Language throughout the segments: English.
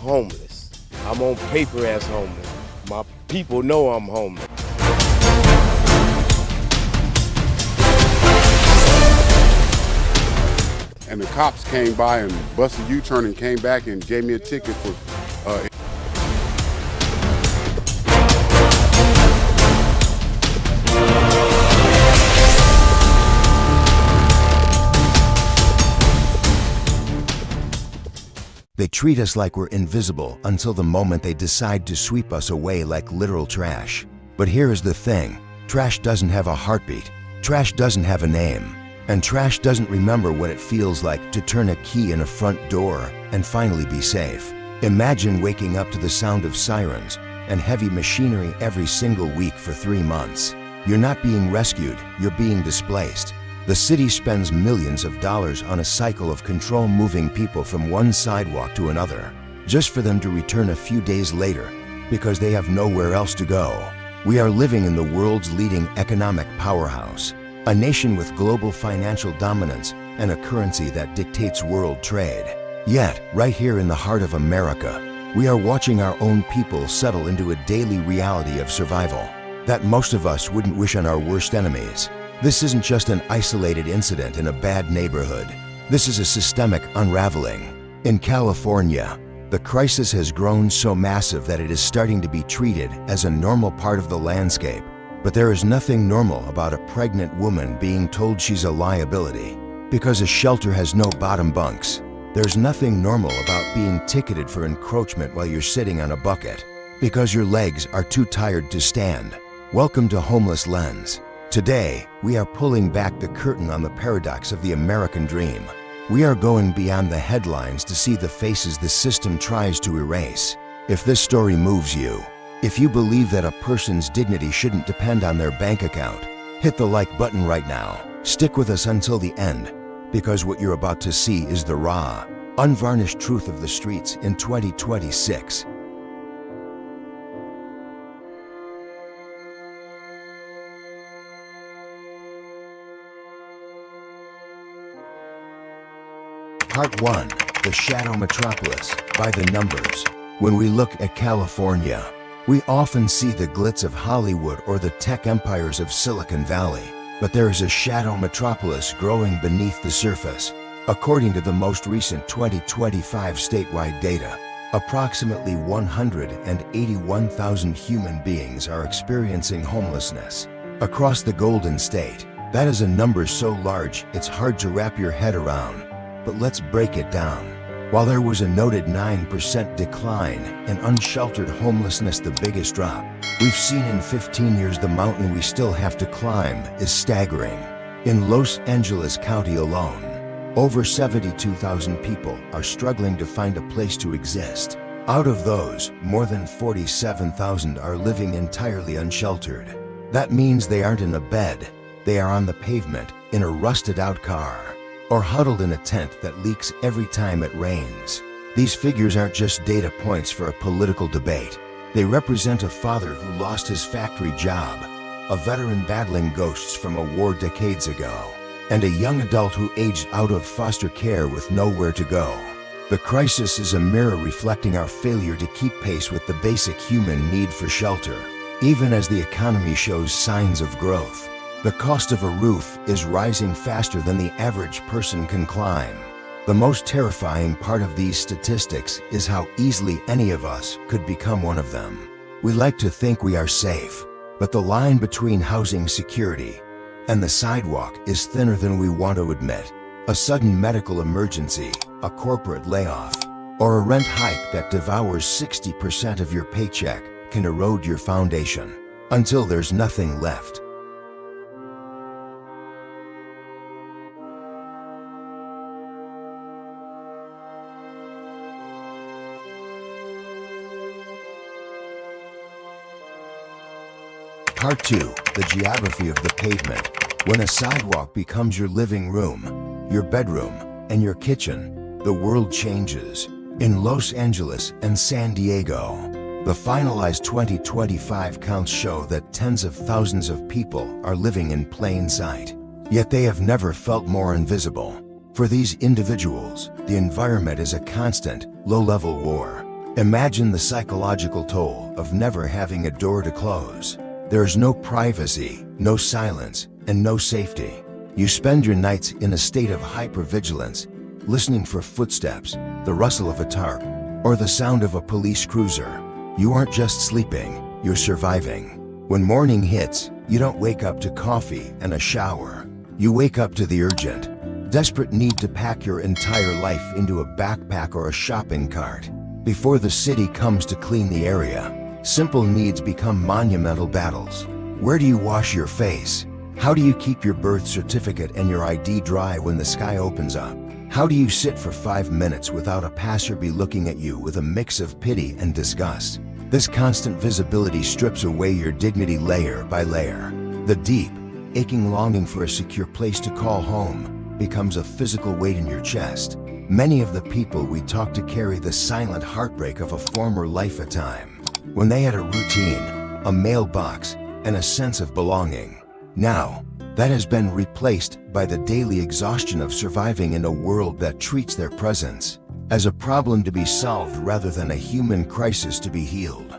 homeless. I'm on paper as homeless. My people know I'm homeless. And the cops came by and busted U-turn and came back and gave me a ticket for They treat us like we're invisible until the moment they decide to sweep us away like literal trash. But here is the thing, trash doesn't have a heartbeat, trash doesn't have a name, and trash doesn't remember what it feels like to turn a key in a front door and finally be safe. Imagine waking up to the sound of sirens and heavy machinery every single week for 3 months. You're not being rescued, you're being displaced. The city spends millions of dollars on a cycle of control, moving people from one sidewalk to another, just for them to return a few days later because they have nowhere else to go. We are living in the world's leading economic powerhouse, a nation with global financial dominance and a currency that dictates world trade. Yet, right here in the heart of America, we are watching our own people settle into a daily reality of survival that most of us wouldn't wish on our worst enemies. This isn't just an isolated incident in a bad neighborhood. This is a systemic unraveling. In California, the crisis has grown so massive that it is starting to be treated as a normal part of the landscape. But there is nothing normal about a pregnant woman being told she's a liability because a shelter has no bottom bunks. There's nothing normal about being ticketed for encroachment while you're sitting on a bucket because your legs are too tired to stand. Welcome to Homeless Lens. Today, we are pulling back the curtain on the paradox of the American dream. We are going beyond the headlines to see the faces the system tries to erase. If this story moves you, if you believe that a person's dignity shouldn't depend on their bank account, hit the like button right now. Stick with us until the end, because what you're about to see is the raw, unvarnished truth of the streets in 2026. Part 1. The Shadow Metropolis, by the numbers. When we look at California, we often see the glitz of Hollywood or the tech empires of Silicon Valley. But there is a shadow metropolis growing beneath the surface. According to the most recent 2025 statewide data, approximately 181,000 human beings are experiencing homelessness across the Golden State. That is a number so large it's hard to wrap your head around. But let's break it down. While there was a noted 9% decline in unsheltered homelessness, the biggest drop we've seen in 15 years, the mountain we still have to climb is staggering. In Los Angeles County alone, over 72,000 people are struggling to find a place to exist. Out of those, more than 47,000 are living entirely unsheltered. That means they aren't in a bed, they are on the pavement, in a rusted-out car, or huddled in a tent that leaks every time it rains. These figures aren't just data points for a political debate. They represent a father who lost his factory job, a veteran battling ghosts from a war decades ago, and a young adult who aged out of foster care with nowhere to go. The crisis is a mirror reflecting our failure to keep pace with the basic human need for shelter. Even as the economy shows signs of growth, the cost of a roof is rising faster than the average person can climb. The most terrifying part of these statistics is how easily any of us could become one of them. We like to think we are safe, but the line between housing security and the sidewalk is thinner than we want to admit. A sudden medical emergency, a corporate layoff, or a rent hike that devours 60% of your paycheck can erode your foundation until there's nothing left. Part 2. The geography of the pavement. When a sidewalk becomes your living room, your bedroom, and your kitchen, the world changes. In Los Angeles and San Diego, the finalized 2025 counts show that tens of thousands of people are living in plain sight. Yet they have never felt more invisible. For these individuals, the environment is a constant, low-level war. Imagine the psychological toll of never having a door to close. There's no privacy, no silence, and no safety. You spend your nights in a state of hypervigilance, listening for footsteps, the rustle of a tarp, or the sound of a police cruiser. You aren't just sleeping, you're surviving. When morning hits, you don't wake up to coffee and a shower. You wake up to the urgent, desperate need to pack your entire life into a backpack or a shopping cart. Before the city comes to clean the area, simple needs become monumental battles. Where do you wash your face? How do you keep your birth certificate and your ID dry when the sky opens up? How do you sit for 5 minutes without a passerby looking at you with a mix of pity and disgust? This constant visibility strips away your dignity layer by layer. The deep, aching longing for a secure place to call home becomes a physical weight in your chest. Many of the people we talk to carry the silent heartbreak of a former life at time, when they had a routine, a mailbox, and a sense of belonging. Now, that has been replaced by the daily exhaustion of surviving in a world that treats their presence as a problem to be solved rather than a human crisis to be healed.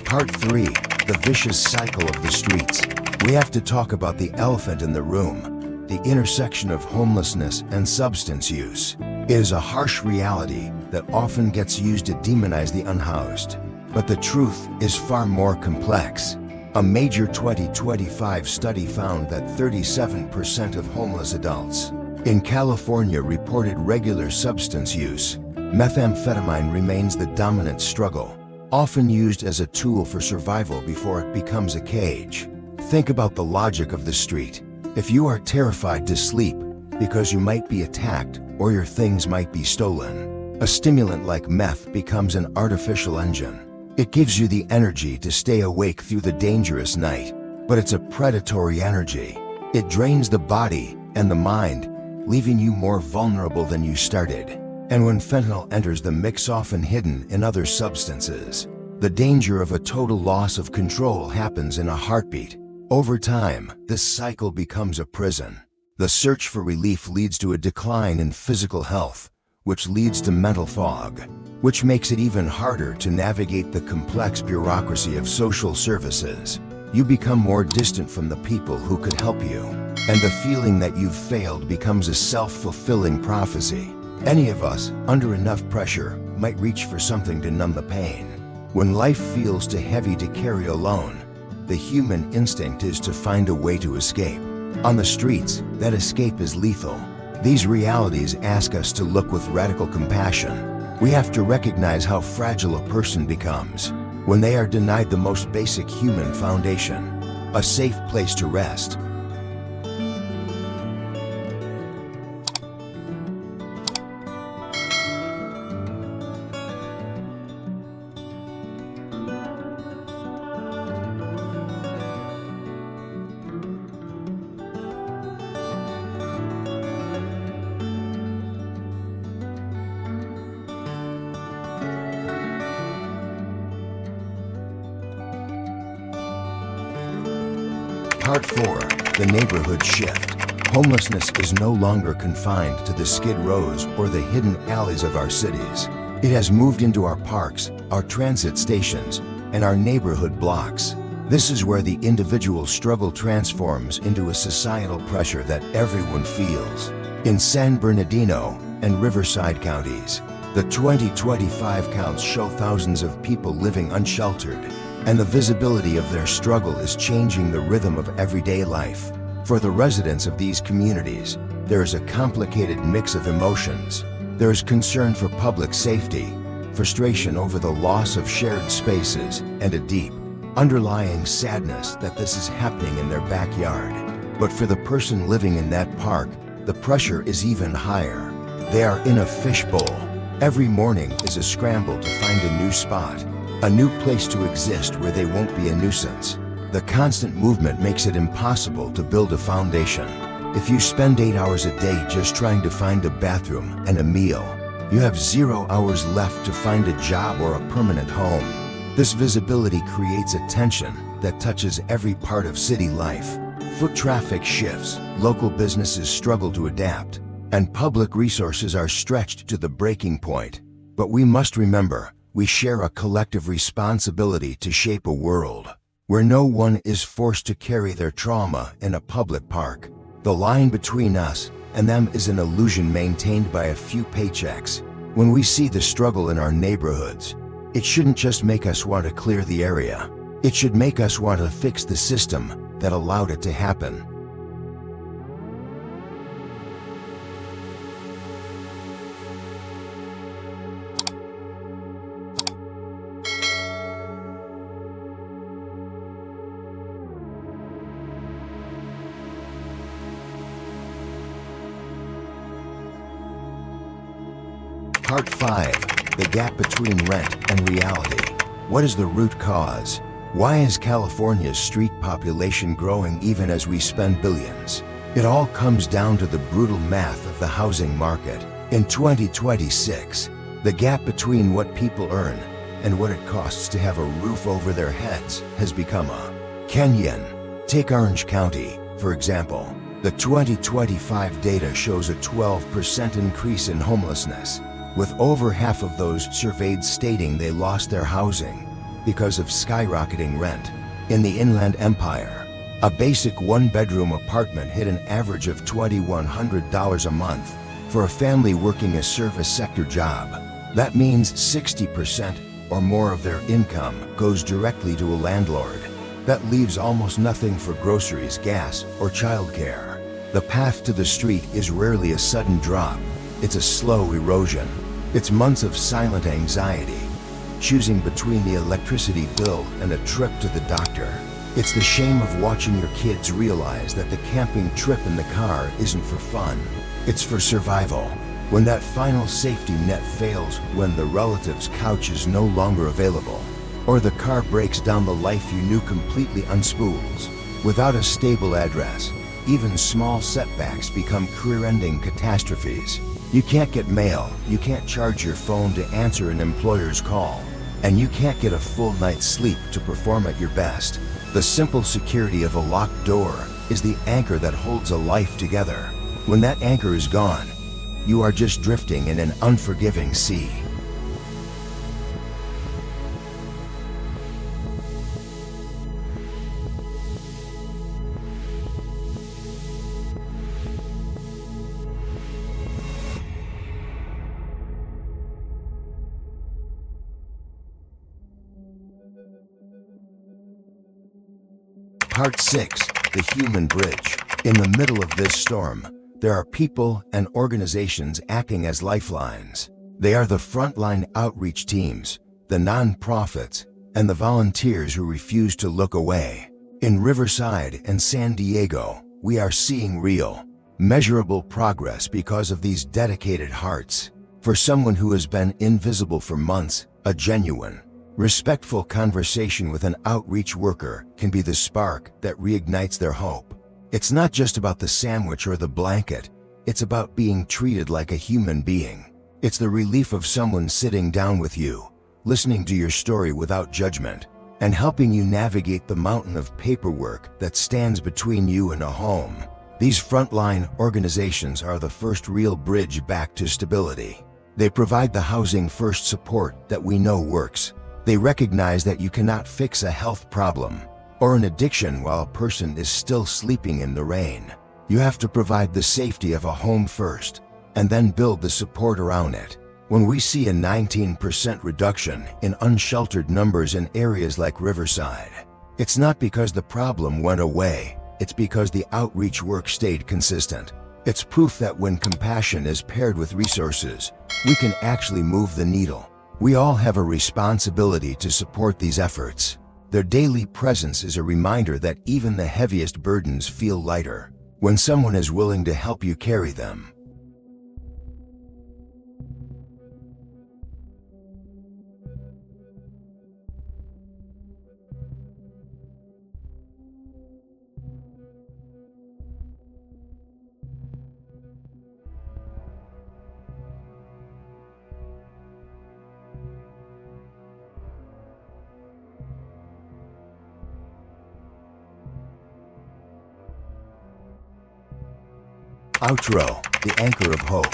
Part 3, the vicious cycle of the streets. We have to talk about the elephant in the room, the intersection of homelessness and substance use. It is a harsh reality that often gets used to demonize the unhoused. But the truth is far more complex. A major 2025 study found that 37% of homeless adults in California reported regular substance use. Methamphetamine remains the dominant struggle, often used as a tool for survival before it becomes a cage. Think about the logic of the street. If you are terrified to sleep because you might be attacked or your things might be stolen, a stimulant like meth becomes an artificial engine. It gives you the energy to stay awake through the dangerous night, but it's a predatory energy. It drains the body and the mind, leaving you more vulnerable than you started. And when fentanyl enters the mix, often hidden in other substances, the danger of a total loss of control happens in a heartbeat. Over time, this cycle becomes a prison. The search for relief leads to a decline in physical health, which leads to mental fog, which makes it even harder to navigate the complex bureaucracy of social services. You become more distant from the people who could help you, and the feeling that you've failed becomes a self-fulfilling prophecy. Any of us, under enough pressure, might reach for something to numb the pain. When life feels too heavy to carry alone, the human instinct is to find a way to escape. On the streets, that escape is lethal. These realities ask us to look with radical compassion. We have to recognize how fragile a person becomes when they are denied the most basic human foundation, a safe place to rest. Part 4, the neighborhood shift. Homelessness is no longer confined to the skid rows or the hidden alleys of our cities. It has moved into our parks, our transit stations, and our neighborhood blocks. This is where the individual struggle transforms into a societal pressure that everyone feels. In San Bernardino and Riverside counties, the 2025 counts show thousands of people living unsheltered, and the visibility of their struggle is changing the rhythm of everyday life. For the residents of these communities, there is a complicated mix of emotions. There is concern for public safety, frustration over the loss of shared spaces, and a deep, underlying sadness that this is happening in their backyard. But for the person living in that park, the pressure is even higher. They are in a fishbowl. Every morning is a scramble to find a new spot, a new place to exist where they won't be a nuisance. The constant movement makes it impossible to build a foundation. If you spend 8 hours a day just trying to find a bathroom and a meal, you have 0 hours left to find a job or a permanent home. This visibility creates a tension that touches every part of city life. Foot traffic shifts, local businesses struggle to adapt, and public resources are stretched to the breaking point. But we must remember, we share a collective responsibility to shape a world where no one is forced to carry their trauma in a public park. The line between us and them is an illusion maintained by a few paychecks. When we see the struggle in our neighborhoods, it shouldn't just make us want to clear the area. It should make us want to fix the system that allowed it to happen. Part 5. The gap between rent and reality. What is the root cause? Why is California's street population growing even as we spend billions? It all comes down to the brutal math of the housing market. In 2026, the gap between what people earn and what it costs to have a roof over their heads has become a canyon. Take Orange County, for example. The 2025 data shows a 12% increase in homelessness, with over half of those surveyed stating they lost their housing because of skyrocketing rent. In the Inland Empire, a basic one-bedroom apartment hit an average of $2,100 a month for a family working a service sector job. That means 60% or more of their income goes directly to a landlord. That leaves almost nothing for groceries, gas, or childcare. The path to the street is rarely a sudden drop. It's a slow erosion. It's months of silent anxiety, choosing between the electricity bill and a trip to the doctor. It's the shame of watching your kids realize that the camping trip in the car isn't for fun. It's for survival. When that final safety net fails, when the relative's couch is no longer available, or the car breaks down, the life you knew completely unspools. Without a stable address, even small setbacks become career-ending catastrophes. You can't get mail, you can't charge your phone to answer an employer's call, and you can't get a full night's sleep to perform at your best. The simple security of a locked door is the anchor that holds a life together. When that anchor is gone, you are just drifting in an unforgiving sea. Part 6. The Human Bridge. In the middle of this storm, there are people and organizations acting as lifelines. They are the frontline outreach teams, the nonprofits, and the volunteers who refuse to look away. In Riverside and San Diego, we are seeing real, measurable progress because of these dedicated hearts. For someone who has been invisible for months, a genuine, respectful conversation with an outreach worker can be the spark that reignites their hope. It's not just about the sandwich or the blanket, it's about being treated like a human being. It's the relief of someone sitting down with you, listening to your story without judgment, and helping you navigate the mountain of paperwork that stands between you and a home. These frontline organizations are the first real bridge back to stability. They provide the housing first support that we know works. They recognize that you cannot fix a health problem or an addiction while a person is still sleeping in the rain. You have to provide the safety of a home first, and then build the support around it. When we see a 19% reduction in unsheltered numbers in areas like Riverside, it's not because the problem went away, it's because the outreach work stayed consistent. It's proof that when compassion is paired with resources, we can actually move the needle. We all have a responsibility to support these efforts. Their daily presence is a reminder that even the heaviest burdens feel lighter when someone is willing to help you carry them. Outro, the anchor of hope.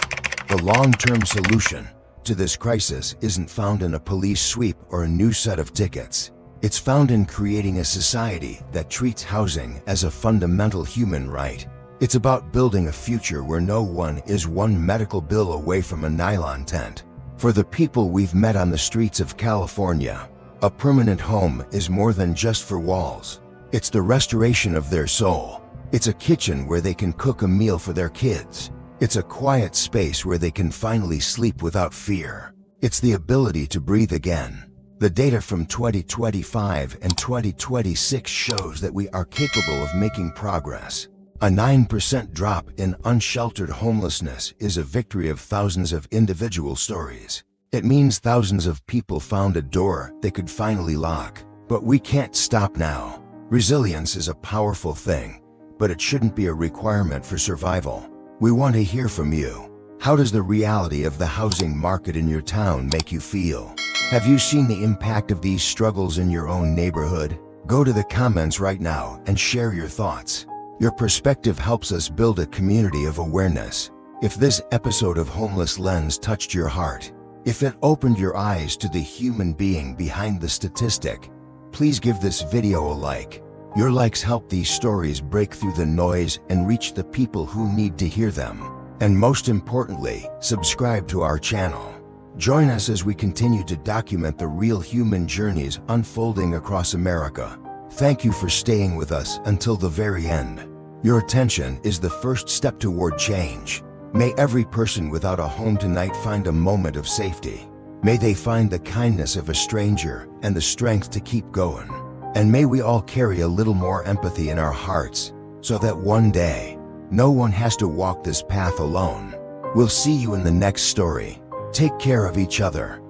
The long-term solution to this crisis isn't found in a police sweep or a new set of tickets. It's found in creating a society that treats housing as a fundamental human right. It's about building a future where no one is one medical bill away from a nylon tent. For the people we've met on the streets of California, a permanent home is more than just for walls. It's the restoration of their soul. It's a kitchen where they can cook a meal for their kids. It's a quiet space where they can finally sleep without fear. It's the ability to breathe again. The data from 2025 and 2026 shows that we are capable of making progress. A 9% drop in unsheltered homelessness is a victory of thousands of individual stories. It means thousands of people found a door they could finally lock. But we can't stop now. Resilience is a powerful thing, but it shouldn't be a requirement for survival. We want to hear from you. How does the reality of the housing market in your town make you feel? Have you seen the impact of these struggles in your own neighborhood? Go to the comments right now and share your thoughts. Your perspective helps us build a community of awareness. If this episode of Homeless Lens touched your heart, if it opened your eyes to the human being behind the statistic, please give this video a like. Your likes help these stories break through the noise and reach the people who need to hear them. And most importantly, subscribe to our channel. Join us as we continue to document the real human journeys unfolding across America. Thank you for staying with us until the very end. Your attention is the first step toward change. May every person without a home tonight find a moment of safety. May they find the kindness of a stranger and the strength to keep going. And may we all carry a little more empathy in our hearts, so that one day, no one has to walk this path alone. We'll see you in the next story. Take care of each other.